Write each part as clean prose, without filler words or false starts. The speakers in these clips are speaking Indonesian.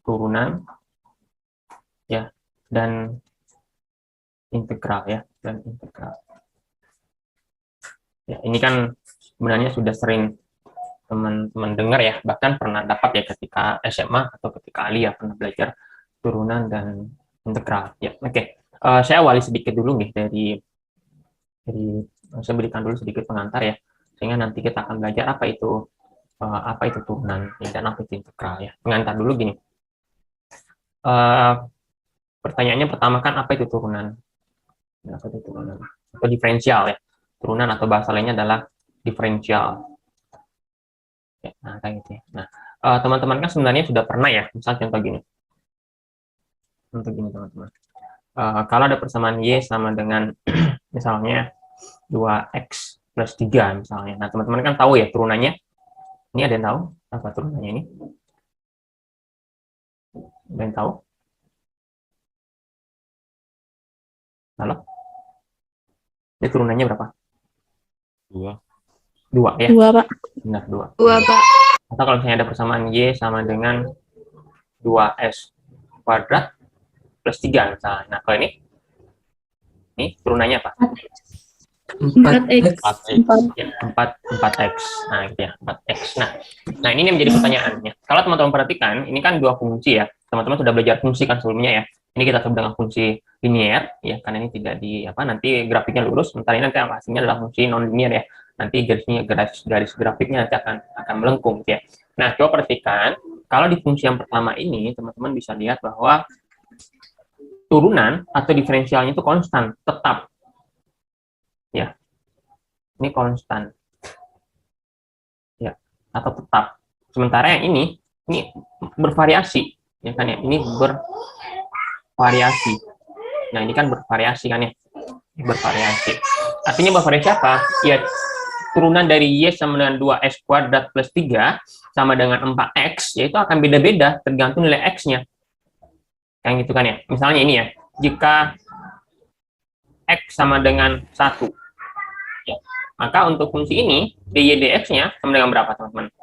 turunan ya dan integral ya, dan integral. Ya, ini kan sebenarnya sudah sering teman-teman dengar ya, bahkan pernah dapat ya ketika SMA atau ketika alia pernah belajar turunan dan integral ya. Oke. Saya awali sedikit dulu nih dari saya berikan dulu sedikit pengantar ya, sehingga nanti kita akan belajar apa itu turunan ya, dan apa itu integral ya. Pengantar dulu gini. Pertanyaannya pertama kan apa itu turunan? Apa itu turunan? Atau diferensial ya. Turunan atau bahasa lainnya adalah diferensial. Ya, nah, kayak gitu ya. Nah, teman-teman kan sebenarnya sudah pernah ya, misal contoh gini. Contoh gini teman-teman. Kalau ada persamaan Y sama dengan misalnya 2X plus 3 misalnya. Nah, teman-teman kan tahu ya turunannya. Ini ada yang tahu apa turunannya ini? Ada yang tahu? Halo? Ini turunannya berapa? 2. 2 ya? 2, Pak. Benar, 2. 2, Pak. Atau kalau misalnya ada persamaan Y sama dengan 2S kuadrat plus 3 misalnya. Nah, kalau ini turunannya apa? 4X. 4X. Nah, gitu ya, 4X. Nah, ini yang menjadi pertanyaannya. Kalau teman-teman perhatikan, ini kan dua fungsi ya. Teman-teman sudah belajar fungsi kan sebelumnya ya. Ini kita sebut dengan fungsi linier ya, karena ini tidak nanti grafiknya lurus, sementara ini nanti hasilnya adalah fungsi non linier ya. Nanti garis grafiknya nanti akan melengkung ya. Nah, coba perhatikan, kalau di fungsi yang pertama ini teman-teman bisa lihat bahwa turunan atau diferensialnya itu konstan, tetap. Ya. Ini konstan. Ya, atau tetap. Sementara yang ini bervariasi, ya kan ya. Ini bervariasi. Nah, ini kan bervariasi kan ya. Bervariasi. Artinya bervariasi apa? Ya, turunan dari Y sama dengan 2X kuadrat plus 3 sama dengan 4X, yaitu akan beda-beda tergantung nilai X-nya. Yang gitu kan ya. Misalnya ini ya, jika X sama dengan 1, ya, maka untuk fungsi ini, dy dx-nya sama dengan berapa, teman-teman?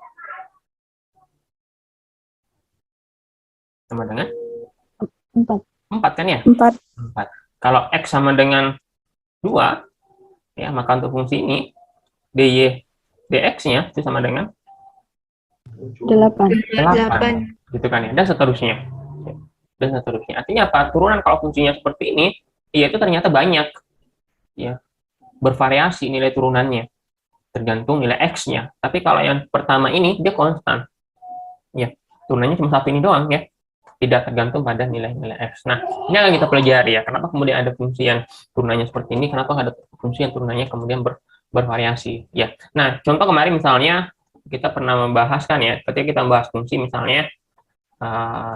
Sama dengan? 4. 4 kan ya? 4. 4. Kalau X sama dengan 2, ya, maka untuk fungsi ini, dy dx-nya itu sama dengan 8. 8. Gitu kan ya, dan seterusnya. Dan seterusnya. Artinya apa? Turunan kalau fungsinya seperti ini, ya itu ternyata banyak. Ya, bervariasi nilai turunannya. Tergantung nilai X-nya. Tapi kalau yang pertama ini, dia konstan. Ya, turunannya cuma satu ini doang ya. Tidak tergantung pada nilai-nilai X. Nah, ini akan kita pelajari ya. Kenapa kemudian ada fungsi yang turunannya seperti ini? Kenapa ada fungsi yang turunannya kemudian bervariasi? Ya. Nah, contoh kemarin misalnya, kita pernah membahas kan ya, ketika kita membahas fungsi misalnya,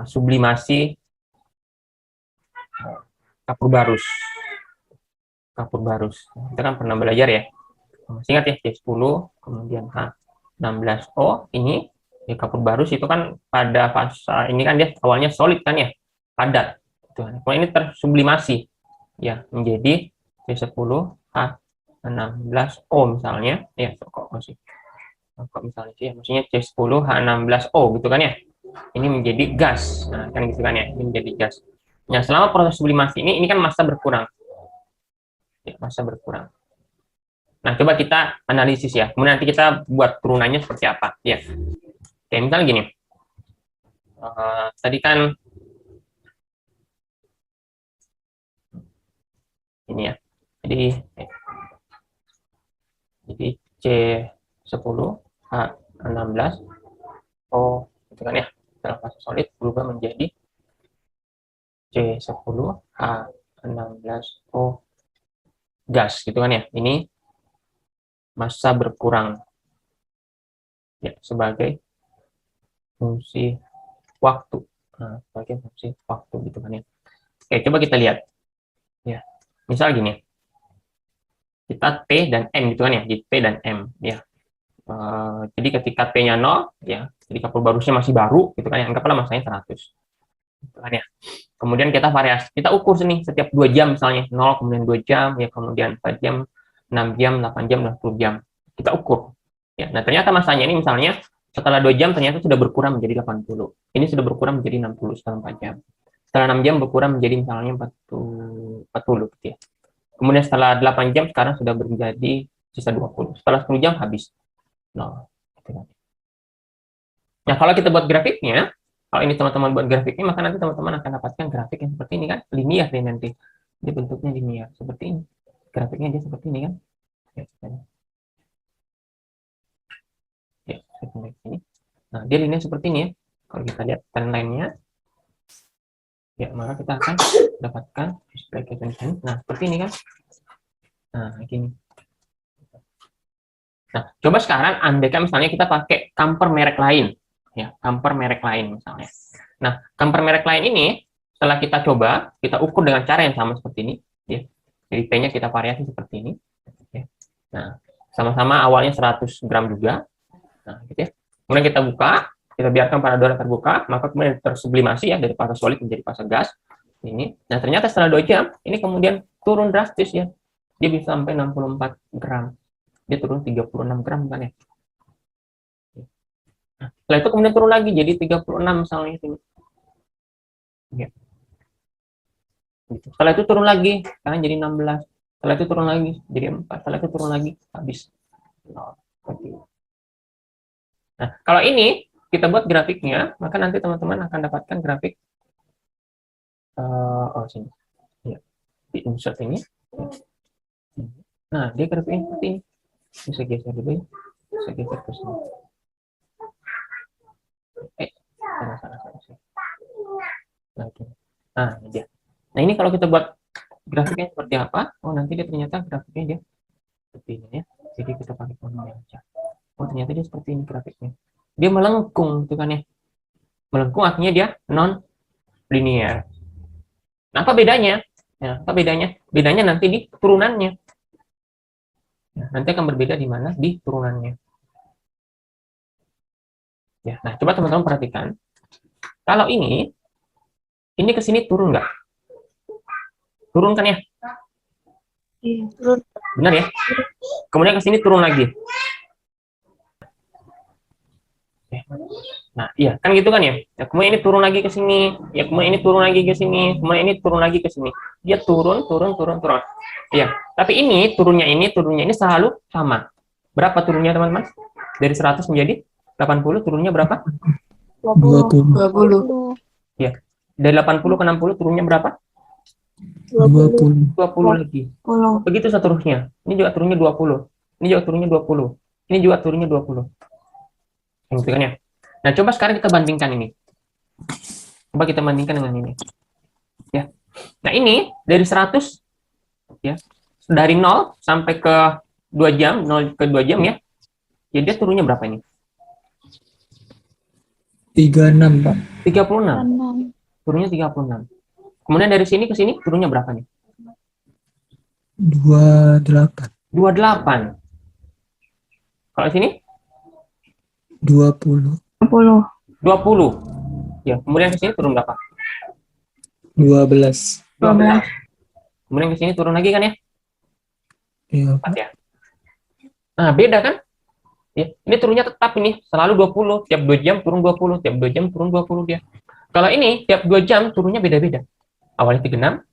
sublimasi kapur barus. Kapur barus. Kita kan pernah belajar ya. Masih ingat ya, C10, kemudian H16O, ini ya, kapur barus itu kan pada fase ini kan dia awalnya solid kan ya, padat. Kalau ini tersublimasi ya menjadi C10H16O misalnya, ya kok misalnya sih, maksudnya C10H16O gitu kan ya. Ini menjadi gas. Nah, kan gitu kan ya, ini menjadi gas. Nah, selama proses sublimasi ini kan massa berkurang. Ya, massa berkurang. Nah, coba kita analisis ya. Kemudian nanti kita buat turunannya seperti apa. Ya. Oke, misalnya gini. Tadi kan ini ya. Jadi C10H16O itu kan ya. Dalam fase solid berubah menjadi C10H16O gas gitu kan ya. Ini massa berkurang ya sebagai fungsi waktu. Nah, sebagai fungsi waktu gitu kan ya. Oke, coba kita lihat. Ya. Misal gini. Kita T dan M gitu kan ya. Jadi T dan M ya. Jadi ketika T-nya 0 ya, jadi kapur barusnya masih baru gitu kan ya. Anggaplah massanya 100. Gitu kan ya. Kemudian kita variasi, kita ukur sini setiap 2 jam misalnya, 0 kemudian 2 jam ya, kemudian 4 jam, 6 jam, 8 jam, 10 jam. Kita ukur. Ya, nah ternyata massanya ini misalnya Setelah 2 jam ternyata sudah berkurang menjadi 80. Ini sudah berkurang menjadi 60 setelah 4 jam. Setelah 6 jam berkurang menjadi misalnya 40 gitu ya. Kemudian setelah 8 jam sekarang sudah menjadi sisa 20. Setelah 10 jam habis. Nah, gitu kan. Nah, kalau kita buat grafiknya, kalau ini teman-teman buat grafiknya, maka nanti teman-teman akan dapatkan grafik yang seperti ini kan, linear nih nanti. Dia bentuknya linear, seperti ini. Grafiknya dia seperti ini kan. Ya, seperti ini. Nah, dia linear seperti ini ya. Kalau kita lihat trendline-nya, ya, maka kita akan dapatkan display caption. Nah, seperti ini kan. Nah, gini. Nah, coba sekarang andaikan misalnya kita pakai camper merek lain. Ya, camper merek lain misalnya. Nah, camper merek lain ini, setelah kita coba, kita ukur dengan cara yang sama seperti ini. Ya. Jadi P-nya kita variasi seperti ini. Ya. Nah, sama-sama awalnya 100 gram juga. Nah, gitu ya. Kemudian kita buka, kita biarkan paradornya terbuka, maka kemudian tersublimasi ya dari fase solid menjadi fase gas. Ini. Nah, ternyata setelah 2 jam, ini kemudian turun drastis ya. Dia bisa sampai 64 gram. Dia turun 36 gram kan ya. Nah, setelah itu kemudian turun lagi jadi 36 misalnya sini. Ya. Gitu. Setelah itu turun lagi, sekarang jadi 16. Setelah itu turun lagi jadi 4. Setelah itu turun lagi habis. Nah, kalau ini kita buat grafiknya, maka nanti teman-teman akan dapatkan grafik sini. Ya. Di insert ini. Nah, dia grafiknya seperti ini. Bisa geser dulu ya. Bisa geser ke sini. Salah. Nah, ini dia. Nah, ini kalau kita buat grafiknya seperti apa? Oh, nanti dia ternyata grafiknya dia seperti ini ya. Jadi kita pakai formula aja. Oh, ternyata dia seperti ini grafiknya. Dia melengkung, gitu kan ya. Melengkung artinya dia non linear. Nah, apa bedanya? Ya, apa bedanya? Bedanya nanti di turunannya. Ya, nanti akan berbeda di mana? Di turunannya. Ya, nah coba teman-teman perhatikan. Kalau ini ke sini turun nggak? Turun kan ya? Iya, turun. Benar ya? Kemudian ke sini turun lagi. Nah, iya, kan gitu kan ya? Ya, kemudian ini turun lagi ke sini. Ya, kemudian ini turun lagi ke sini. Kemudian ini turun lagi ke sini. Dia turun. Iya, tapi ini turunnya ini selalu sama. Berapa turunnya, teman-teman? Dari 100 menjadi 80, turunnya berapa? 20. Ya. Dari 80 ke 60 turunnya berapa? 20. 20 lagi. Begitu seterusnya. Ini juga turunnya 20. Ini juga turunnya 20. Ini juga turunnya 20. Gitu kan ya? Nah, coba sekarang kita bandingkan ini. Coba kita bandingkan dengan ini. Ya. Nah, ini dari 100 ya. Dari 0 sampai ke 2 jam, 0 ke 2 jam ya. Ya, dia turunnya berapa ini? 36, Pak. 36. Turunnya 36. Kemudian dari sini ke sini turunnya berapa nih? 28. 28. Kalau sini? 20. 20. Ya, kemudian ke sini turun berapa? 12. 12. Kemudian ke sini turun lagi kan ya? Iya, 4 ya. Nah, beda kan? Ya, ini turunnya tetap ini selalu 20, tiap 2 jam turun 20, tiap 2 jam turun 20 dia. Kalau ini tiap 2 jam turunnya beda-beda. Awalnya 36,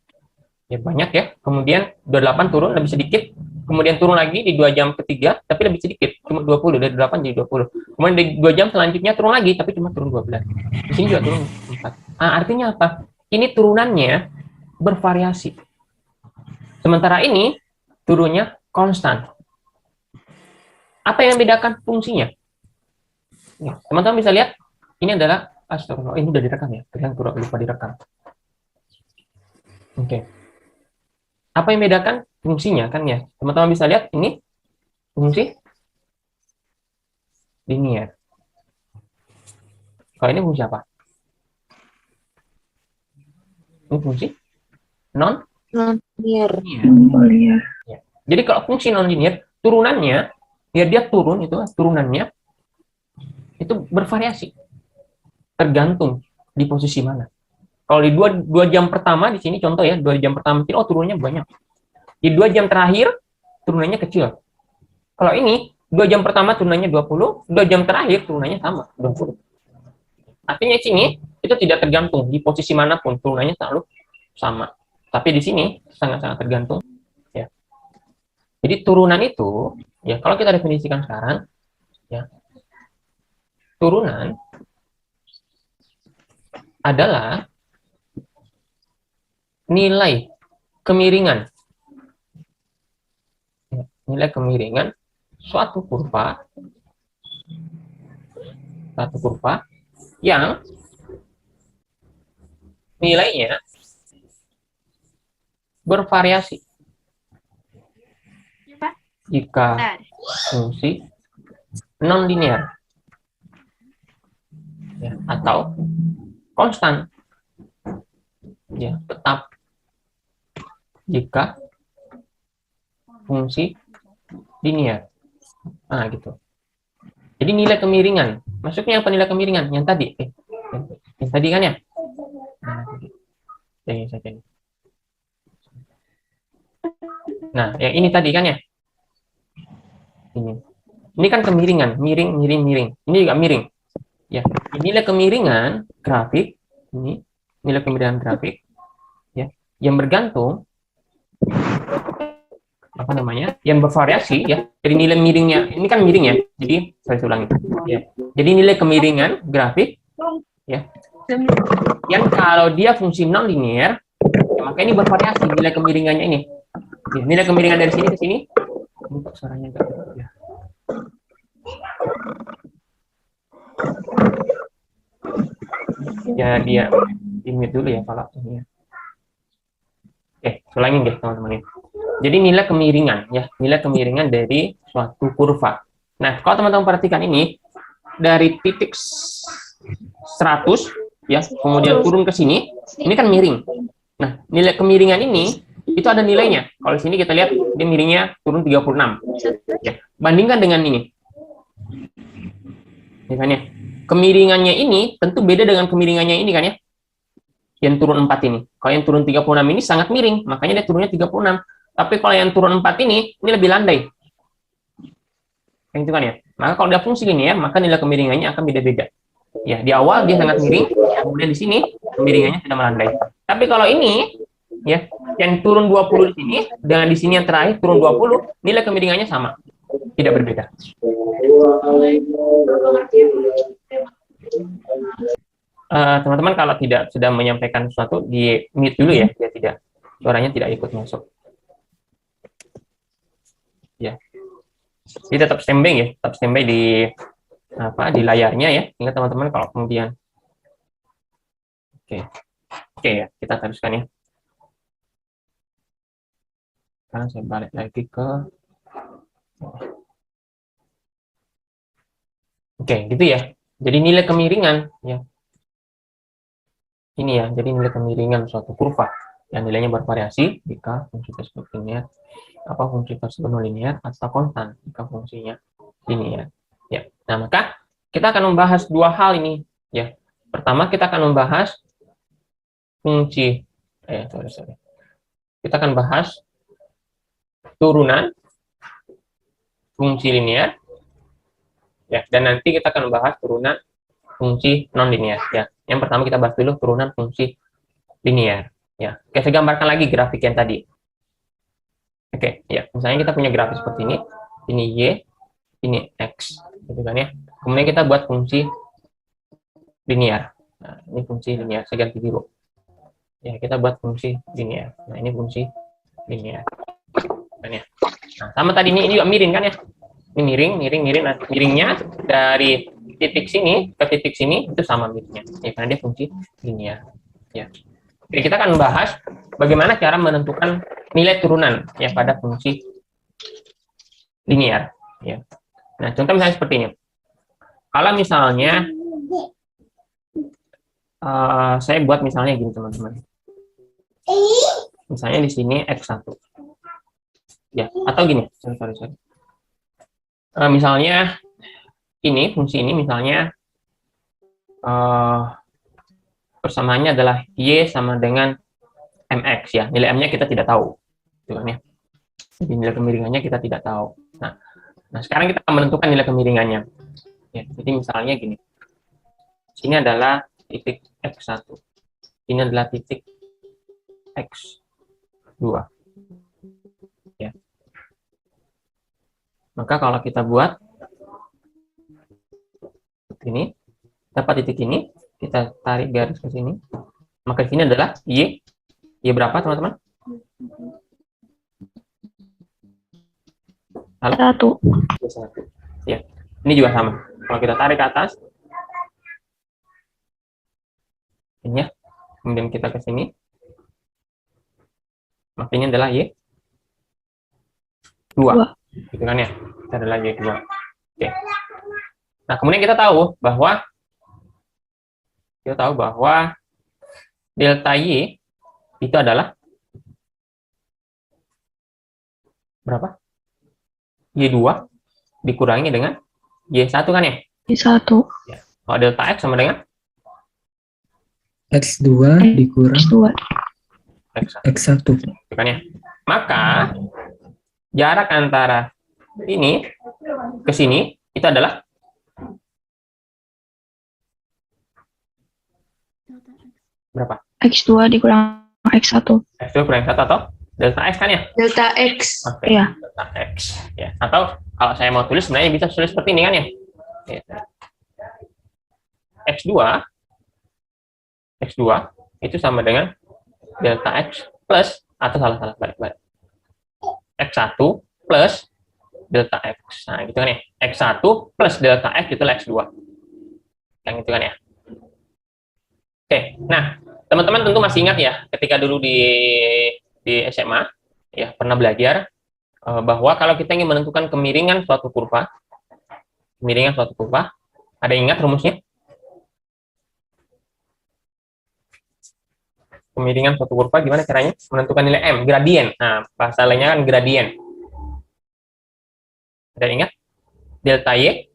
ya banyak ya. Kemudian 28 turun lebih sedikit, kemudian turun lagi di 2 jam ketiga tapi lebih sedikit, cuma 20, dari 8 jadi 20. Kemudian di 2 jam selanjutnya turun lagi tapi cuma turun 12. Di sini juga turun 4. Nah, artinya apa? Ini turunannya bervariasi. Sementara ini turunnya konstan. Apa yang membedakan fungsinya? Ya, teman-teman bisa lihat, ini adalah astagfirullah, ini udah direkam ya, ternyata lupa direkam. Oke. Apa yang membedakan fungsinya kan ya? Teman-teman bisa lihat ini fungsi linear. Kalau ini fungsi apa? Ini fungsi non linear. linear. Ya. Jadi kalau fungsi non linear, turunannya ya dia turun itu turunannya itu bervariasi tergantung di posisi mana. Kalau di 2 jam pertama di sini contoh ya, 2 jam pertama turunnya banyak. Di 2 jam terakhir turunannya kecil. Kalau ini 2 jam pertama turunannya 20, 2 jam terakhir turunannya sama, 20. Artinya di sini itu tidak tergantung di posisi manapun turunannya selalu sama. Tapi di sini sangat-sangat tergantung ya. Jadi turunan itu ya kalau kita definisikan sekarang ya, turunan adalah nilai kemiringan. Ya, nilai kemiringan suatu kurva yang nilainya bervariasi jika fungsi non-linear ya, atau konstan ya, tetap jika fungsi linear. Nah, gitu. Jadi nilai kemiringan, masuknya apa nilai kemiringan? Yang tadi, yang tadi kan ya? Nah, yang ini tadi kan ya? Ini kan kemiringan, miring. Ini juga miring. Ya, nilai kemiringan grafik ini, nilai kemiringan grafik ya, yang bergantung apa namanya? Yang bervariasi ya. Jadi nilai miringnya, ini kan miring ya. Jadi saya ulangi. Ya. Jadi nilai kemiringan grafik ya. Yang kalau dia fungsi non linear, ya, maka ini bervariasi nilai kemiringannya ini. Ya, nilai kemiringan dari sini ke sini. Untuk suaranya enggak ya. Ya dia limit dulu ya kalau ini ya. Oke, ulangin deh teman-teman. Jadi nilai kemiringan ya, nilai kemiringan dari suatu kurva. Nah, kalau teman-teman perhatikan ini dari titik 100 ya, kemudian turun ke sini, ini kan miring. Nah, nilai kemiringan ini itu ada nilainya. Kalau di sini kita lihat dia miringnya turun 36. Ya, bandingkan dengan ini. Ya kan ya? Kemiringannya ini tentu beda dengan kemiringannya ini kan ya? Yang turun 4 ini. Kalau yang turun 36 ini sangat miring, makanya dia turunnya 36. Tapi kalau yang turun 4 ini lebih landai. Yang itu kan ya? Maka kalau dia fungsi ini ya, maka nilai kemiringannya akan beda-beda. Ya, di awal dia sangat miring, kemudian di sini kemiringannya sudah melandai. Tapi kalau ini ya, yang turun 20 di sini dengan di sini yang terakhir turun 20, nilai kemiringannya sama. Tidak berbeda. Teman-teman kalau tidak sudah menyampaikan sesuatu di mute dulu ya, dia tidak suaranya tidak ikut masuk. Ya, jadi tetap standby ya, tetap standby di apa di layarnya ya. Ingat teman-teman kalau kemudian, oke ya, kita teruskan ya. Sekarang saya balik lagi ke, oke gitu ya. Jadi nilai kemiringan ya. Ini ya, jadi nilai kemiringan suatu kurva yang nilainya bervariasi jika fungsi tersebut linear, fungsi tersebut non-linear atau konstan jika fungsinya linear. Ya, nah maka kita akan membahas dua hal ini. Ya, pertama kita akan membahas fungsi, kita akan bahas turunan fungsi linear. Ya, dan nanti kita akan membahas turunan fungsi non-linear. Ya, yang pertama kita bahas dulu turunan fungsi linear. Ya, oke, saya gambarkan lagi grafik yang tadi. Oke, ya, misalnya kita punya grafik seperti ini Y, ini X, gitu kan ya. Kemudian kita buat fungsi linear. Nah, ini fungsi linear, saya ganti biru. Ya, kita buat fungsi linear. Nah, ini fungsi linear. Kan ya. Nah, sama tadi ini juga miring kan ya. Ini miring. Nah, miringnya dari titik sini ke titik sini itu sama miringnya. Ya, karena dia fungsi linear. Ya. Oke, kita akan membahas bagaimana cara menentukan nilai turunan ya pada fungsi linear. Ya. Nah, contoh misalnya seperti ini. Kalau misalnya saya buat misalnya gini teman-teman. Misalnya di sini X1. Ya, atau gini. Sorry. Misalnya ini fungsi ini misalnya persamaannya adalah Y sama dengan MX ya. Nilai M-nya kita tidak tahu. Gitu kan ya. Jadi nilai kemiringannya kita tidak tahu. Nah, Nah, sekarang kita menentukan nilai kemiringannya. Ya, jadi misalnya gini. Sini adalah titik X1. Ini adalah titik X2. Ya. Maka kalau kita buat ini, dapat titik ini, kita tarik garis ke sini. Maka di sini adalah Y. Y berapa, teman-teman? Halo? 1. Y1. Ya. Ini juga sama. Kalau kita tarik ke atas, ini ya. Kemudian kita ke sini. Maka ini adalah Y2. Gitu kan ya? Ini adalah Y2. Oke. Nah, kemudian kita tahu bahwa delta Y itu adalah berapa? Y2 dikurangi dengan Y1 kan ya? Y1. Ya. Kalau delta X sama dengan X2 dikurang X2. X1. Gitu kan ya? Maka jarak antara ini ke sini itu adalah berapa? X2 dikurang X1. X2 kurang 1 atau delta X kan ya? Delta X. Oke, Iya. delta X. Ya. Atau kalau saya mau tulis sebenarnya bisa tulis seperti ini kan ya? X2 itu sama dengan delta X plus, atau salah balik. X1 plus delta X. Nah, gitu kan ya? X1 plus delta X itu X2. Yang itu kan ya? Oke, nah, teman-teman tentu masih ingat ya, ketika dulu di SMA, ya, pernah belajar bahwa kalau kita ingin menentukan kemiringan suatu kurva, ada yang ingat rumusnya? Kemiringan suatu kurva gimana caranya menentukan nilai M, gradien. Nah, bahasa lainnya kan gradien. Ada yang ingat? Delta Y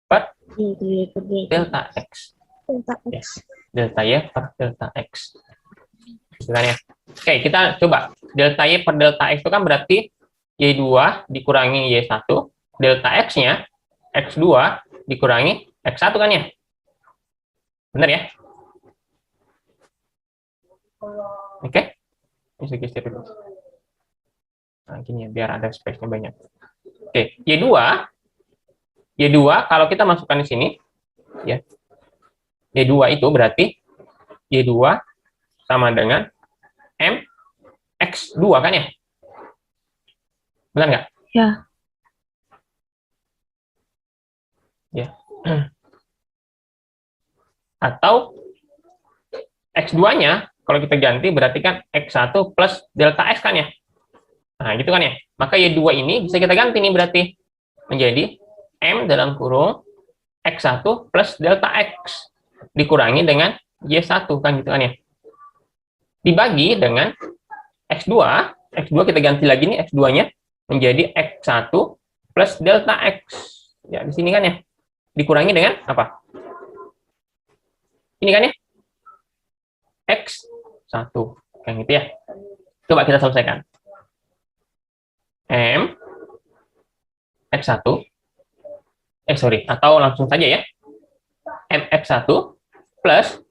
per delta X. Ya. Delta Y per delta X. Gitu kan ya? Oke, kita coba. Delta Y per delta X itu kan berarti Y2 dikurangi Y1. Delta X-nya X2 dikurangi X1 kan ya? Benar ya? Oke? Ini geser dulu. Nah, gini ya, biar ada space-nya banyak. Oke, Y2 kalau kita masukkan di sini, ya, Y2 itu berarti Y2 sama dengan M X2 kan ya? Benar nggak? Ya. Ya. Atau X2-nya, kalau kita ganti berarti kan X1 plus delta X kan ya? Nah, gitu kan ya? Maka Y2 ini bisa kita ganti nih berarti menjadi M dalam kurung X1 plus delta X dikurangi dengan Y1 kan gitu kan ya? Dibagi dengan X2 kita ganti lagi nih X2-nya menjadi X1 plus delta X. Ya, di sini kan ya. Dikurangi dengan apa? Ini kan ya? X1. Kayak gitu ya. Coba kita selesaikan. M X1 atau langsung saja ya. M X1 plus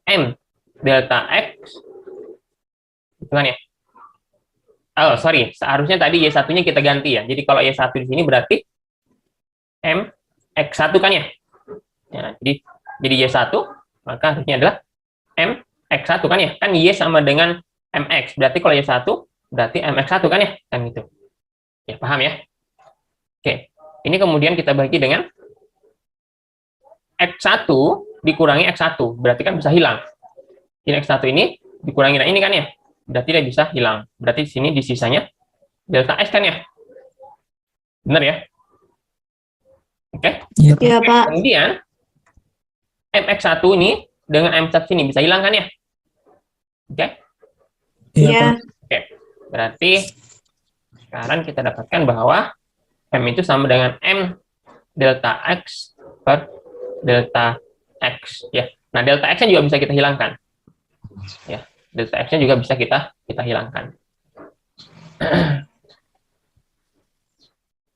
M delta X. Itu kan ya? Oh, sorry. Seharusnya tadi Y1-nya kita ganti ya. Jadi kalau Y1 di sini berarti M X1 kan ya? Ya, jadi Y1, maka harusnya adalah M X1 kan ya? Kan Y sama dengan MX. Berarti kalau Y1 berarti MX1 kan ya? Kan gitu. Ya, paham ya? Oke. Ini kemudian kita bagi dengan X1 dikurangi X1. Berarti kan bisa hilang. Ini X1 ini dikurangi dengan ini kan ya? Berarti dia bisa hilang. Berarti di sini di sisanya delta X kan ya? Benar ya? Oke? Iya, Iya, Pak. Kemudian MX1 ini dengan M1 ini bisa hilang kan ya? Oke? Iya, Iya. Pak. Oke. Berarti sekarang kita dapatkan bahwa M itu sama dengan M delta X per delta X ya. Nah, delta X-nya juga bisa kita hilangkan. Ya, delta X-nya juga bisa kita hilangkan.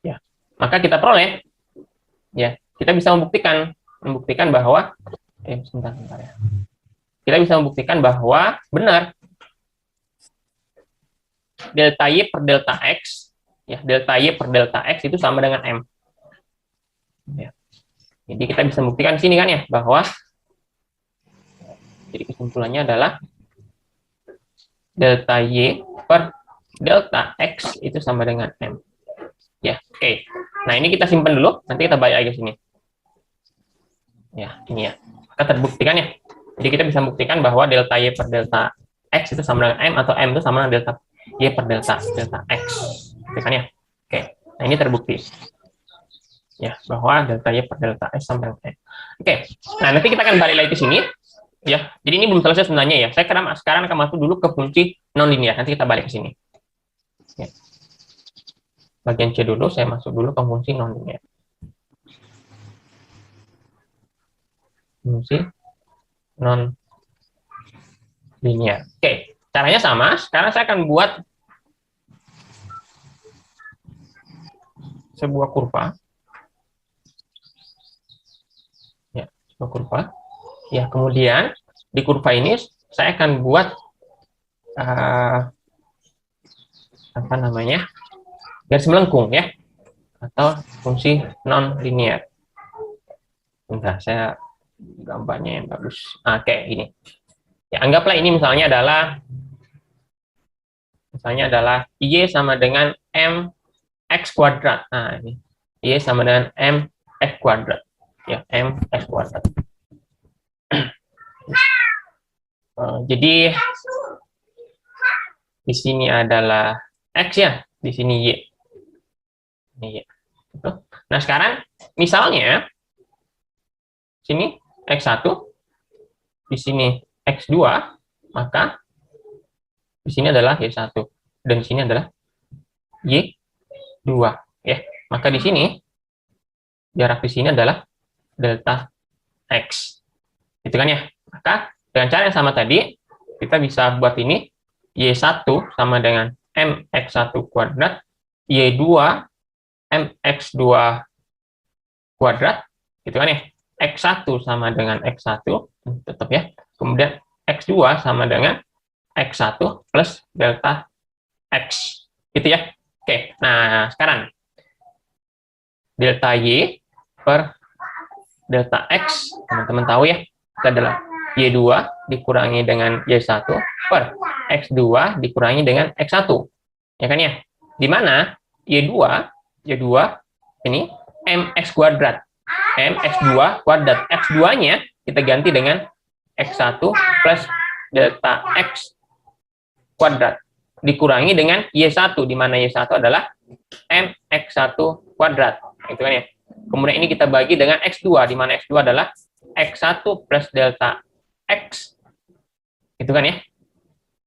Ya. maka kita peroleh, ya, kita bisa membuktikan bahwa, sebentar ya. Kita bisa membuktikan bahwa benar delta Y per delta X, ya, delta Y per delta X itu sama dengan M. Ya. Jadi kita bisa membuktikan di sini kan ya, bahwa jadi kesimpulannya adalah delta Y per delta X itu sama dengan M. Ya, oke. Nah, ini kita simpan dulu, nanti kita balik lagi ke sini. Ya, ini ya. Kita terbuktikan ya. Jadi kita bisa membuktikan bahwa delta Y per delta X itu sama dengan M, atau M itu sama dengan delta Y per delta X. Gitu kan ya. Oke. Nah, ini terbukti. Ya, bahwa delta Y per delta X sama dengan M. Oke. Nah, nanti kita akan balik lagi ke sini. Ya, jadi ini belum selesai sebenarnya ya. Saya sekarang akan masuk dulu ke fungsi non-linear. Nanti kita balik ke sini. Ya. Bagian C dulu, saya masuk dulu ke fungsi non-linear. Fungsi non-linear. Oke, caranya sama. Sekarang saya akan buat sebuah kurva. Ya, sebuah kurva. Ya, kemudian di kurva ini saya akan buat apa namanya? Garis melengkung ya, atau fungsi non-linear. Bentar, saya gambarnya yang bagus. Oke, ini. Ya, anggaplah ini misalnya adalah Y sama dengan MX kuadrat. Nah, ini Y sama dengan MX kuadrat. Ya, MX kuadrat. Jadi di sini adalah X ya, di sini Y. Ini Y. Nah, sekarang misalnya sini X1, di sini X2, maka di sini adalah Y1 dan di sini adalah Y2 ya. Maka di sini jarak di sini adalah delta X. Gitu kan ya. Maka dengan cara yang sama tadi kita bisa buat ini Y1 sama dengan MX1 kuadrat, Y2 MX2 kuadrat, gitu kan ya. X1 sama dengan X1, tetap ya. Kemudian X2 sama dengan X1 plus delta X. Gitu ya. Oke, nah sekarang delta Y per delta X, teman-teman tahu ya, itu adalah Y2 dikurangi dengan Y1 per X2 dikurangi dengan X1. Ya kan ya? Di mana Y2 ini MX kuadrat. MX2 kuadrat. X2-nya kita ganti dengan X1 plus delta X kuadrat. Dikurangi dengan Y1, di mana Y1 adalah MX1 kuadrat. Itu kan ya. Kemudian ini kita bagi dengan X2, di mana X2 adalah X1 plus delta X. Itu kan ya.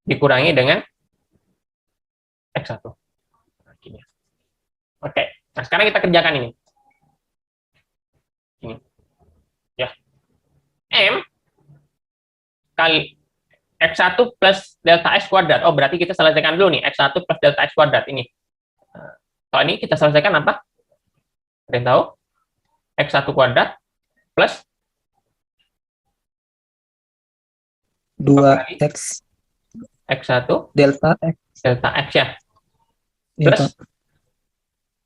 Dikurangi dengan X1. Oke. Nah, sekarang kita kerjakan ini. Ini. Ya. M kali X1 plus delta X kuadrat. Oh, berarti kita selesaikan dulu nih. X1 plus delta X kuadrat ini. Kalau ini kita selesaikan apa? Ada yang tahu? X1 kuadrat plus 2X X1 delta X. Delta X ya. Iya, Plus Pak.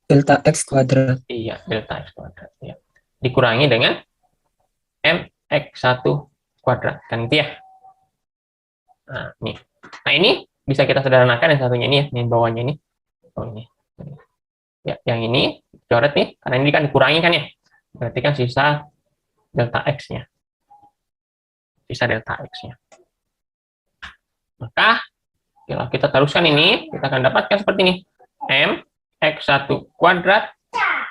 Delta X kuadrat. Iya, delta X kuadrat. Ya. Dikurangi dengan MX1 kuadrat. Kan itu ya. Nah, ini. Nah, ini bisa kita sederhanakan yang satunya ini ya. Yang bawahnya ini. Oh, ini. Ya, yang ini coret nih. Karena ini kan dikurangi kan ya. Berarti kan sisa delta X-nya. Sisa delta X-nya. Maka, kalau kita teruskan ini, kita akan dapatkan seperti ini. M X1 kuadrat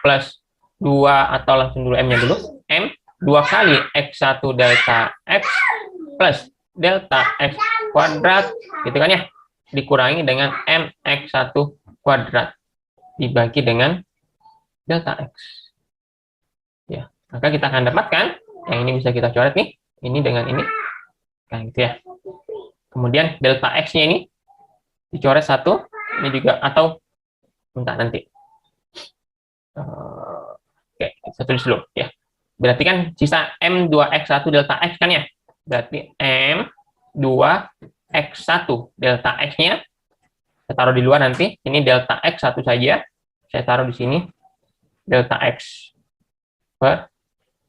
plus 2, atau langsung dulu M-nya dulu. M 2 kali X1 delta X plus delta X kuadrat, gitu kan ya. Dikurangi dengan MX1 kuadrat. Dibagi dengan delta X. Ya, maka kita akan dapatkan, yang ini bisa kita coret nih, ini dengan ini. Nah, gitu ya. Kemudian delta X-nya ini dicoret 1, ini juga, atau bentar nanti. Oke, kita tulis dulu ya. Berarti kan sisa M2X1 delta X kan ya? Berarti M2X1 delta X-nya saya taruh di luar nanti. Ini delta X satu saja. Saya taruh di sini delta X per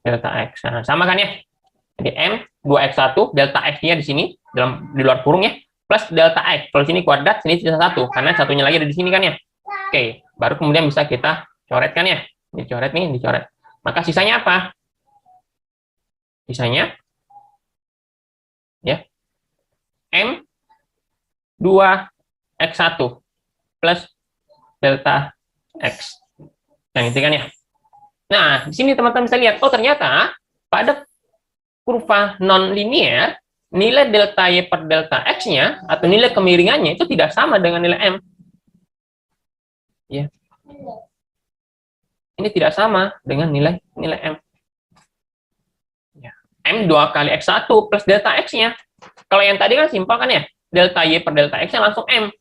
delta X. Nah, sama kan ya? Jadi M2X1 delta X-nya di sini di luar kurung ya, plus delta X. Kalau sini kuadrat, sini sisa 1 karena satunya lagi ada di sini kan ya. Oke, baru kemudian bisa kita coretkan ya. Dicoret nih, dicoret. Maka sisanya apa? Sisanya ya M2X1 plus delta X. Yang itu kan ya. Nah, di sini teman-teman bisa lihat, oh ternyata pada kurva non-linear, nilai delta Y per delta X-nya, atau nilai kemiringannya itu tidak sama dengan nilai M. Ya. Ini tidak sama dengan nilai M. M 2 kali X1 plus delta X-nya. Kalau yang tadi kan simpel kan ya, delta Y per delta X-nya langsung M.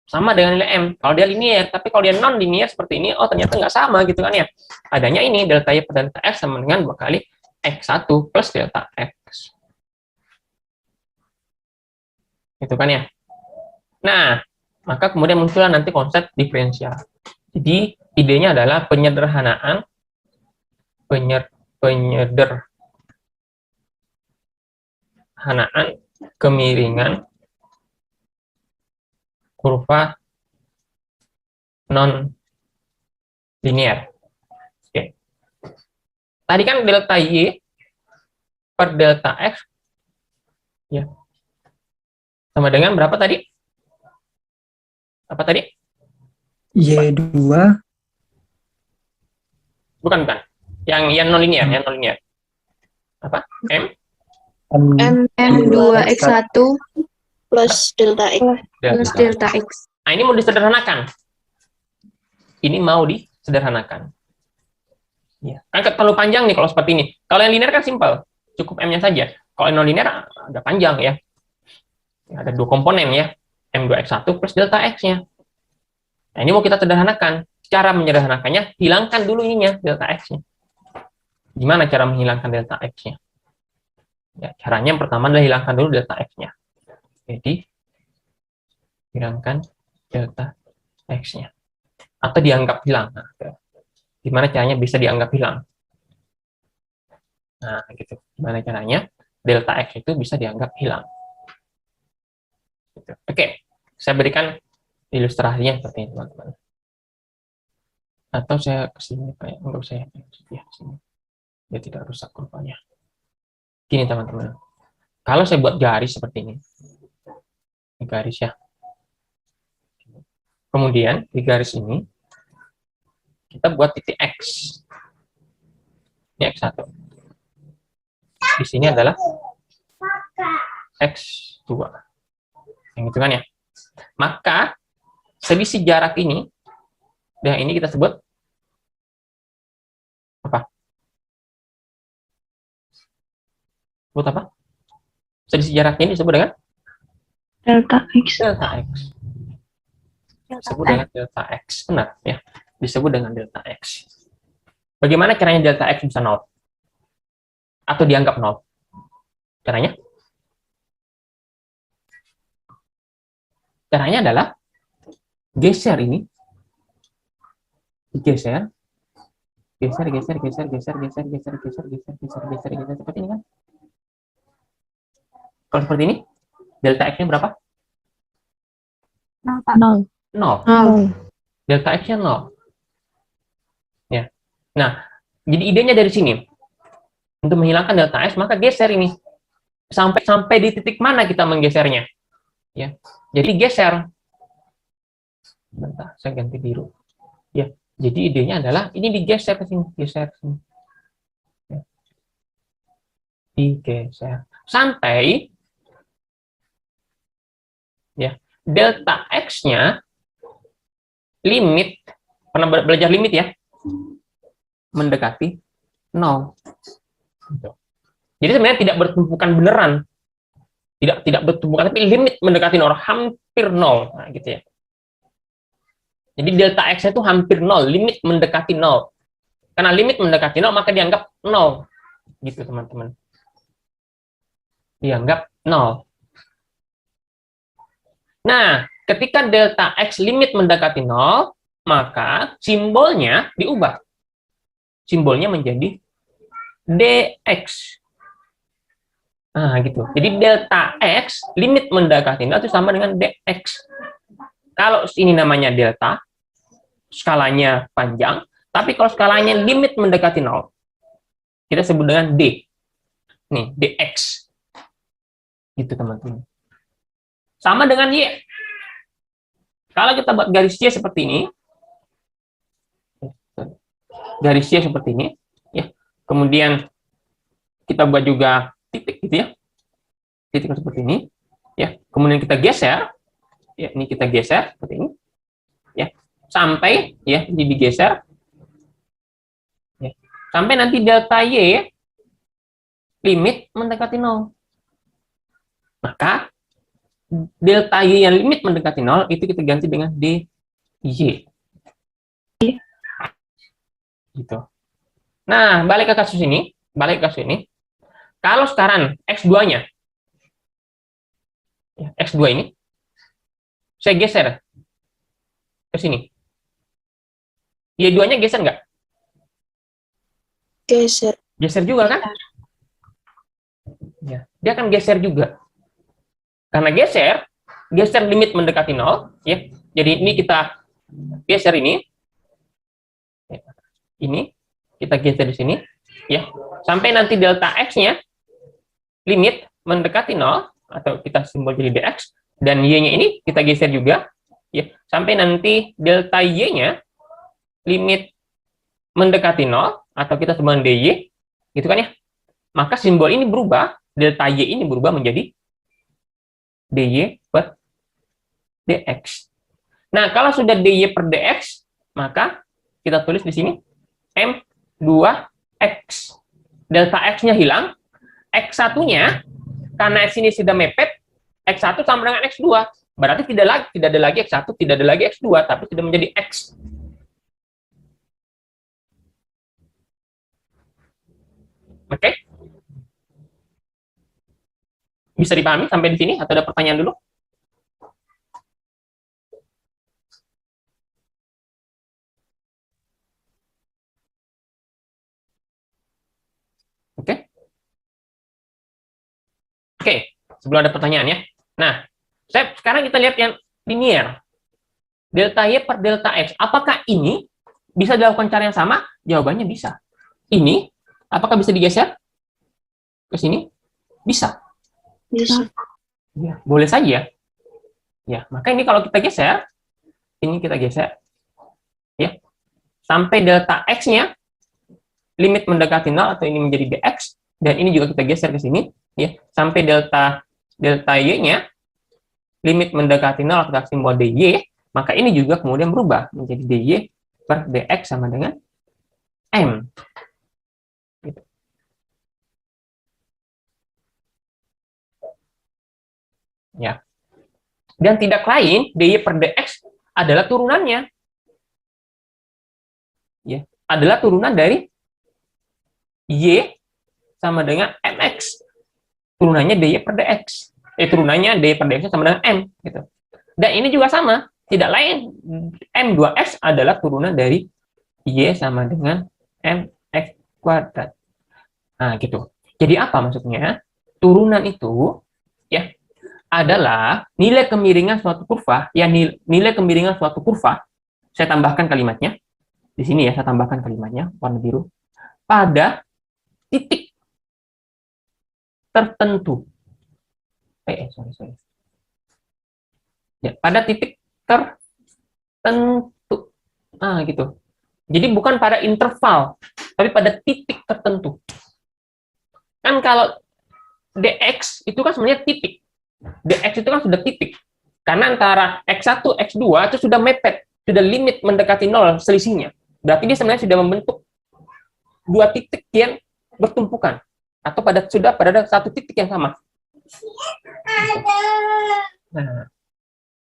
Sama dengan nilai M. Kalau dia linear, tapi kalau dia non-linear seperti ini, oh ternyata nggak sama gitu kan ya. Adanya ini, delta Y per delta X sama dengan 2 kali X1 plus delta X. Gitu kan ya. Nah, maka kemudian muncullah nanti konsep diferensial. Jadi, idenya adalah penyederhanaan kemiringan kurva non linear. Oke. Tadi kan delta Y per delta X ya. Sama dengan berapa tadi? Apa tadi? Y2 Bukan. Yang non linear, Apa? M M2X1 plus delta X. plus delta X. Nah, ini mau disederhanakan. Ini mau disederhanakan. Ya. Kan terlalu panjang nih kalau seperti ini. Kalau yang linear kan simpel, cukup M-nya saja. Kalau yang non linear agak panjang ya. Ada 2 komponen ya, M2X1 plus delta X-nya. Nah, ini mau kita sederhanakan. Cara menyederhanakannya, hilangkan dulu ininya, delta X-nya. Gimana cara menghilangkan delta X-nya? Ya, caranya yang pertama adalah hilangkan dulu delta X-nya. Jadi, hilangkan delta X-nya. Atau dianggap hilang. Nah, gimana caranya bisa dianggap hilang? Nah, gitu. Gimana caranya delta X itu bisa dianggap hilang? Gitu. Oke, saya berikan ilustrasinya seperti ini, teman-teman. Atau saya kesini kayak enggak usah ya, sini. Dia tidak rusak kurvanya. Gini, teman-teman. Kalau saya buat garis seperti ini garis ya. Kemudian di garis ini kita buat titik X. Ini X1. Di sini adalah X2. Yang itu kan ya. Maka selisih jarak ini dan ini kita sebut apa? Sebut apa? Selisih jarak ini disebut dengan Delta X. delta X. Disebut dengan delta X. Benar ya. Disebut dengan delta X. Bagaimana caranya delta X bisa 0? Atau dianggap 0? Caranya? Caranya adalah geser ini. Geser seperti ini kan? Kalau seperti ini, delta X-nya berapa? 0. 0. Delta X-nya 0. Ya. Nah, jadi idenya dari sini. Untuk menghilangkan delta X, maka geser ini. Sampai di titik mana kita menggesernya? Ya. Jadi geser. Bentar, saya ganti biru. Ya. Jadi idenya adalah ini digeser ke sini, geser sini. Ya. Digeser. Sampai ya, delta X-nya limit, pernah belajar limit ya? Mendekati 0. Jadi sebenarnya tidak bertumpukan beneran. Tidak bertumpukan, tapi limit mendekati 0, hampir 0. Nah, gitu ya. Jadi delta X itu hampir 0, limit mendekati 0. Karena limit mendekati 0, maka dianggap 0. Gitu, teman-teman. Dianggap 0. Nah, ketika delta X limit mendekati 0, maka simbolnya diubah. Simbolnya menjadi dx. Nah, gitu. Jadi delta X limit mendekati 0 itu sama dengan dx. Kalau ini namanya delta, skalanya panjang, tapi kalau skalanya limit mendekati 0, kita sebut dengan d. Nih, dx. Gitu, teman-teman. Sama dengan y. Kalau kita buat garis y seperti ini, garis y seperti ini, ya. Kemudian kita buat juga titik gitu ya. Titik seperti ini, ya. Kemudian kita geser, ya, ini kita geser seperti ini. Ya. Sampai ya, ini digeser. Ya. Sampai nanti delta y limit mendekati 0. Maka delta y yang limit mendekati 0 itu kita ganti dengan dy. Gitu. Nah, balik ke kasus ini. Kalau sekarang X2-nya, ya, X2 ini, saya geser ke sini. Y2-nya geser nggak? Geser. Geser juga kan? Ya, dia akan geser juga. Karena geser limit mendekati 0, ya. Jadi ini kita geser ini. Ini kita geser di sini, ya. Sampai nanti delta X-nya limit mendekati 0 atau kita simbol jadi dx, dan y-nya ini kita geser juga, ya. Sampai nanti delta y-nya limit mendekati 0 atau kita sebut dy, gitu kan ya. Maka simbol ini berubah, delta y ini berubah menjadi dy per dx. Nah, kalau sudah dy per dx, maka kita tulis di sini M2x. Delta x-nya hilang, x1-nya karena x ini sudah mepet, x1 sama dengan x2. Berarti tidak ada lagi x1, tidak ada lagi x2, tapi sudah menjadi x. Oke? Bisa dipahami sampai di sini atau ada pertanyaan dulu? Oke? Oke, sebelum ada pertanyaan ya. Nah, sekarang kita lihat yang linear. Delta Y per delta X. Apakah ini bisa dilakukan cara yang sama? Jawabannya bisa. Ini, apakah bisa digeser ke sini? Bisa. Bisa. Ya, boleh saja. Ya, maka ini kalau kita geser, ini kita geser. Ya. Sampai delta X-nya limit mendekati 0 atau ini menjadi dx, dan ini juga kita geser ke sini, ya, sampai delta y-nya limit mendekati 0 atau simbol dy, maka ini juga kemudian berubah menjadi dy per dx sama dengan m. Gitu. Ya. Dan tidak lain, dy per dx adalah turunannya. Ya, adalah turunan dari y sama dengan mx. Turunannya dy per dx. Turunannya dy per dx sama dengan m. Gitu. Dan ini juga sama. Tidak lain, m2x adalah turunan dari y sama dengan mx kuadrat. Nah, gitu. Jadi apa maksudnya? Turunan itu, ya, adalah nilai kemiringan suatu kurva. Ya, nilai kemiringan suatu kurva. Saya tambahkan kalimatnya. Di sini ya, saya tambahkan kalimatnya, warna biru. Pada titik tertentu. Sorry. Ya, pada titik tertentu. Nah, gitu. Jadi bukan pada interval, tapi pada titik tertentu. Kan kalau dx itu kan sebenarnya titik. Dx itu kan sudah titik. Karena antara x1, x2 itu sudah mepet, sudah limit mendekati 0 selisihnya. Berarti dia sebenarnya sudah membentuk dua titik yang bertumpukan, atau sudah pada satu titik yang sama. Nah,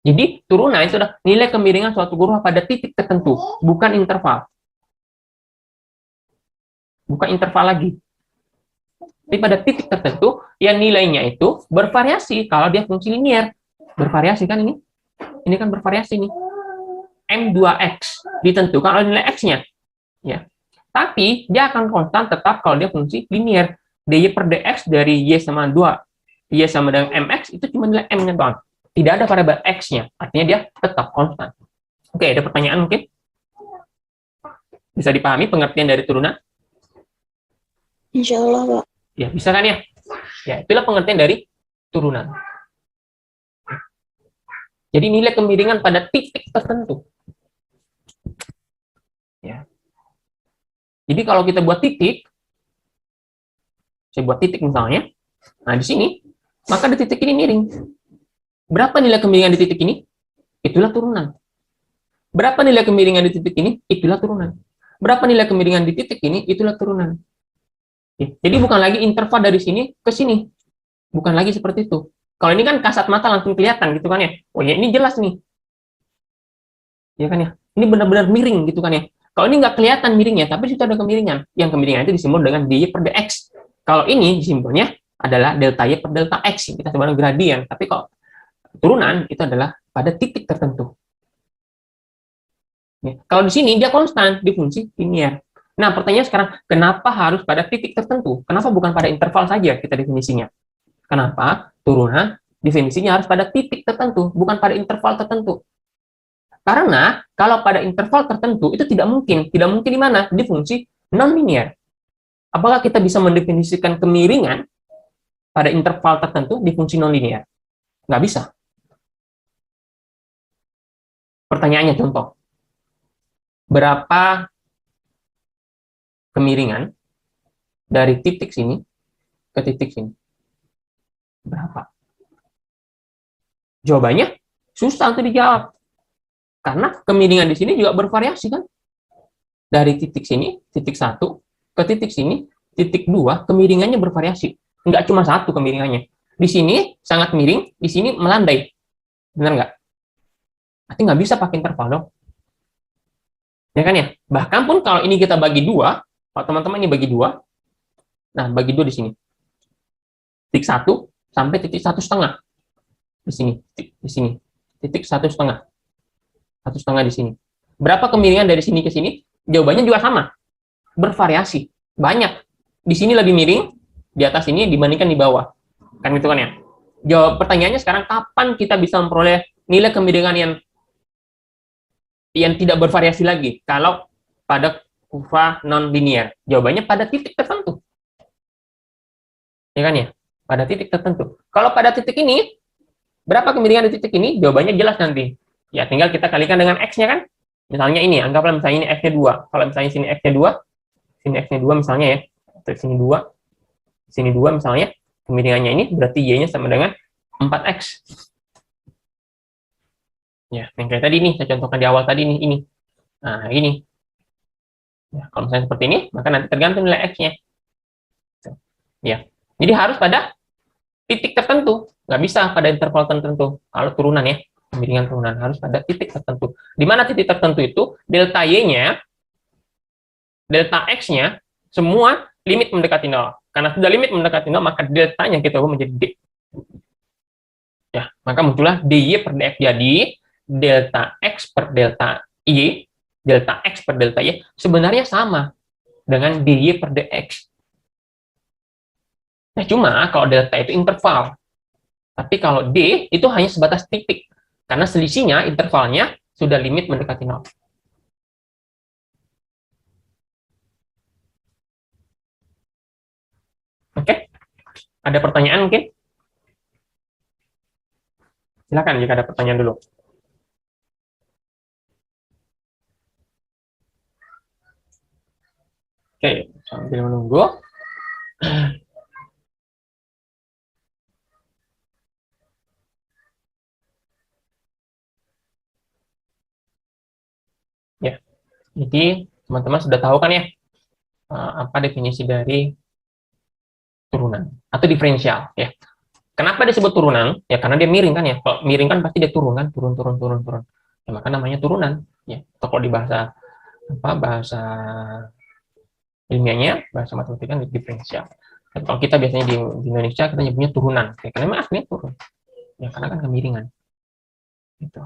Jadi turunan itu adalah nilai kemiringan suatu kurva pada titik tertentu, bukan interval. Bukan interval lagi. Tapi pada titik tertentu, yang nilainya itu bervariasi kalau dia fungsi linear. Bervariasi kan ini? Ini kan bervariasi nih. M2X ditentukan oleh nilai X-nya. Ya. Tapi dia akan konstan tetap kalau dia fungsi linear. dy per dx dari y sama 2, y sama dengan mx, itu cuma nilai m-nya doang. Tidak ada variabel x-nya. Artinya dia tetap konstan. Oke, ada pertanyaan mungkin? Bisa dipahami pengertian dari turunan? Insya Allah, Pak. Ya, bisa kan ya? Ya, itulah pengertian dari turunan. Jadi nilai kemiringan pada titik tertentu. Ya. Jadi kalau kita buat titik, saya buat titik misalnya, nah di sini, maka di titik ini miring. Berapa nilai kemiringan di titik ini? Itulah turunan. Berapa nilai kemiringan di titik ini? Itulah turunan. Berapa nilai kemiringan di titik ini? Itulah turunan. Ya. Jadi bukan lagi interval dari sini ke sini. Bukan lagi seperti itu. Kalau ini kan kasat mata langsung kelihatan gitu kan ya. Oh ya, ini jelas nih. Ya kan ya. Ini benar-benar miring gitu kan ya. Kalau ini nggak kelihatan miringnya, tapi situ ada kemiringan. Yang kemiringan itu disimbol dengan dy per dx. Kalau ini simbolnya adalah delta y per delta x. Kita sebut gradien. Tapi kalau turunan itu adalah pada titik tertentu. Ya. Kalau di sini dia konstan di fungsi linear. Nah, pertanyaan sekarang, kenapa harus pada titik tertentu? Kenapa bukan pada interval saja kita definisinya? Kenapa turunan definisinya harus pada titik tertentu, bukan pada interval tertentu? Karena kalau pada interval tertentu itu tidak mungkin. Tidak mungkin di mana? Di fungsi non-linear. Apakah kita bisa mendefinisikan kemiringan pada interval tertentu di fungsi non-linear? Nggak bisa. Pertanyaannya contoh. Berapa kemiringan dari titik sini ke titik sini? Berapa? Jawabannya susah untuk dijawab. Karena kemiringan di sini juga bervariasi kan? Dari titik sini, titik 1, ke titik sini, titik 2, kemiringannya bervariasi. Nggak cuma satu kemiringannya. Di sini sangat miring, di sini melandai. Benar nggak? Berarti nggak bisa pakai interval dong. Ya kan ya? Bahkan pun kalau ini kita bagi 2, kalau teman-teman ini bagi 2, nah bagi 2 di sini. Titik 1 sampai titik 1,5. Di sini, di sini. Titik 1,5. 1,5 di sini. Berapa kemiringan dari sini ke sini? Jawabannya juga sama. Bervariasi. Banyak. Di sini lebih miring, di atas ini dibandingkan di bawah. Kan gitu kan ya? Jawab pertanyaannya sekarang, kapan kita bisa memperoleh nilai kemiringan yang tidak bervariasi lagi? Kalau pada kurva non-linear. Jawabannya pada titik tertentu. Ya kan ya? Pada titik tertentu. Kalau pada titik ini, berapa kemiringan di titik ini? Jawabannya jelas nanti. Ya, tinggal kita kalikan dengan X-nya kan? Misalnya ini, anggaplah misalnya ini X-nya 2. Kalau misalnya sini X-nya 2, sini X-nya 2 misalnya ya. Atau sini 2, sini 2 misalnya. Kemiringannya ini berarti Y-nya sama dengan 4X. Ya, yang kayak tadi nih, saya contohkan di awal tadi nih, ini. Nah, ini. Ya, kalau misalnya seperti ini, maka nanti tergantung nilai X-nya. Ya, jadi harus pada titik tertentu. Nggak bisa pada interval tertentu. Kalau turunan ya. Kemiringan turunan harus pada titik tertentu. Di mana titik tertentu itu, delta Y-nya, delta X-nya, semua limit mendekati 0. Karena sudah limit mendekati 0, maka deltanya kita ubah menjadi D. Ya, maka muncullah dy per dx. Jadi, delta X per delta Y, delta X per delta Y, sebenarnya sama dengan dy per dx. Nah, cuma kalau delta itu interval. Tapi kalau D itu hanya sebatas titik. Karena selisihnya, intervalnya, sudah limit mendekati 0. Oke? Ada pertanyaan mungkin? Silakan jika ada pertanyaan dulu. Oke, sambil menunggu. Ya, jadi teman-teman sudah tahu kan ya apa definisi dari turunan atau diferensial ya. Kenapa disebut turunan? Ya karena dia miring kan ya. Kalau miring kan pasti dia turun kan, turun. Ya, maka namanya turunan. Ya, atau kalau di bahasa bahasa ilmiahnya, bahasa matematika diferensial. Dan kalau kita biasanya di Indonesia kita nyebutnya turunan. Ya, karena memang aslinya turun. Ya karena kan kemiringan. Gitu.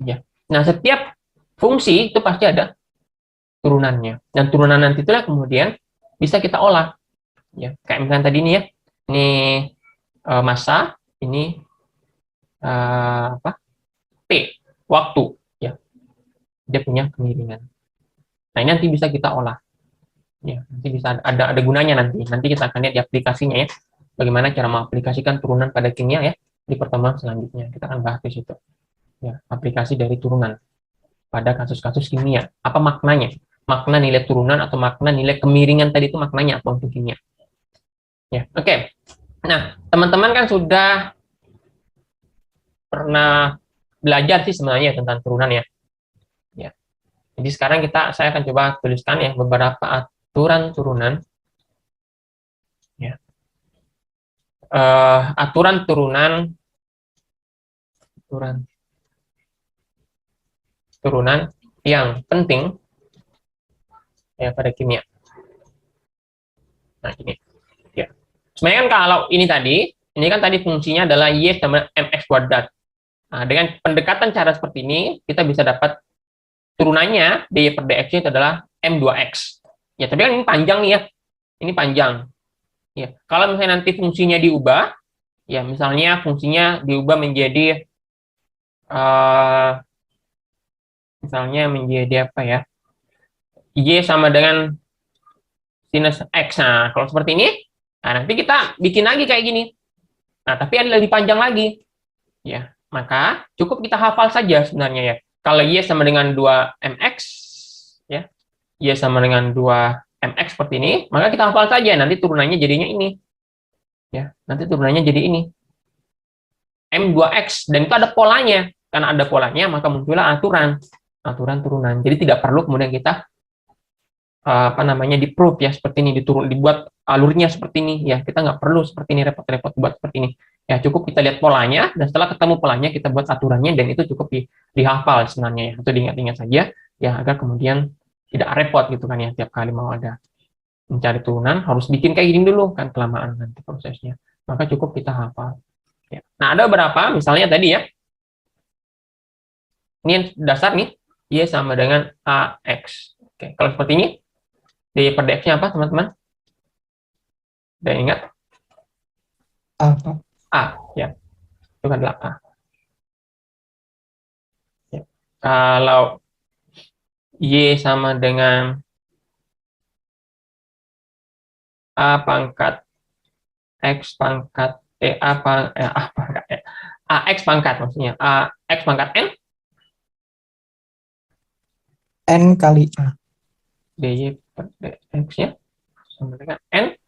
Ya. Nah, setiap fungsi itu pasti ada turunannya. Dan turunan nanti itulah kemudian bisa kita olah. Ya, kayak misalnya tadi ini ya. Ini massa, ini apa? T, waktu, ya. Dia punya kemiringan. Nah, ini nanti bisa kita olah. Ya, nanti bisa ada gunanya nanti. Nanti kita akan lihat di aplikasinya ya. Bagaimana cara mengaplikasikan turunan pada kimia ya di pertemuan selanjutnya. Kita akan bahas di situ. Ya, aplikasi dari turunan pada kasus-kasus kimia. Apa maknanya? Makna nilai turunan atau makna nilai kemiringan tadi itu maknanya apa untuk kimia? Ya, oke. Nah, teman-teman kan sudah pernah belajar sih sebenarnya tentang turunan ya. Ya. Jadi sekarang saya akan coba tuliskan ya beberapa aturan turunan. Ya. Aturan turunan yang penting ya pada kimia. Nah, ini. Ya. Sebenarnya kan kalau ini kan tadi fungsinya adalah Y sama mx kuadrat. Nah, dengan pendekatan cara seperti ini, kita bisa dapat turunannya dy per dx itu adalah m2x. Ya, tapi kan ini panjang nih ya. Ini panjang. Ya, kalau misalnya nanti fungsinya diubah, ya misalnya fungsinya diubah menjadi misalnya menjadi apa ya? Y sama dengan sinus X. Nah, kalau seperti ini, nah nanti kita bikin lagi kayak gini. Nah, tapi ada lebih panjang lagi. Ya, maka cukup kita hafal saja sebenarnya ya. Kalau Y sama dengan 2mx, ya, Y sama dengan 2mx seperti ini, maka kita hafal saja. Nanti turunannya jadinya ini. Ya, nanti turunannya jadi ini. M2x. Dan itu ada polanya. Karena ada polanya, maka muncullah aturan turunan. Jadi tidak perlu kemudian kita di proof ya seperti ini, dibuat alurnya seperti ini ya, kita nggak perlu seperti ini repot-repot buat seperti ini ya, cukup kita lihat polanya dan setelah ketemu polanya kita buat aturannya dan itu cukup dihafal sebenarnya ya, atau diingat-ingat saja ya agar kemudian tidak repot gitu kan ya, tiap kali mau ada mencari turunan harus bikin kayak gini dulu kan, kelamaan nanti prosesnya, maka cukup kita hafal ya. Nah, ada beberapa misalnya tadi ya, ini yang dasar nih, Y sama dengan AX. Oke, kalau seperti ini dy per dx-nya apa, teman-teman? Dan ingat? Apa? A, ya. Itu adalah A. Ya. Kalau Y sama dengan A pangkat X pangkat A pangkat AX pangkat maksudnya. AX pangkat N? N kali A. dy per dx-nya sama dengan N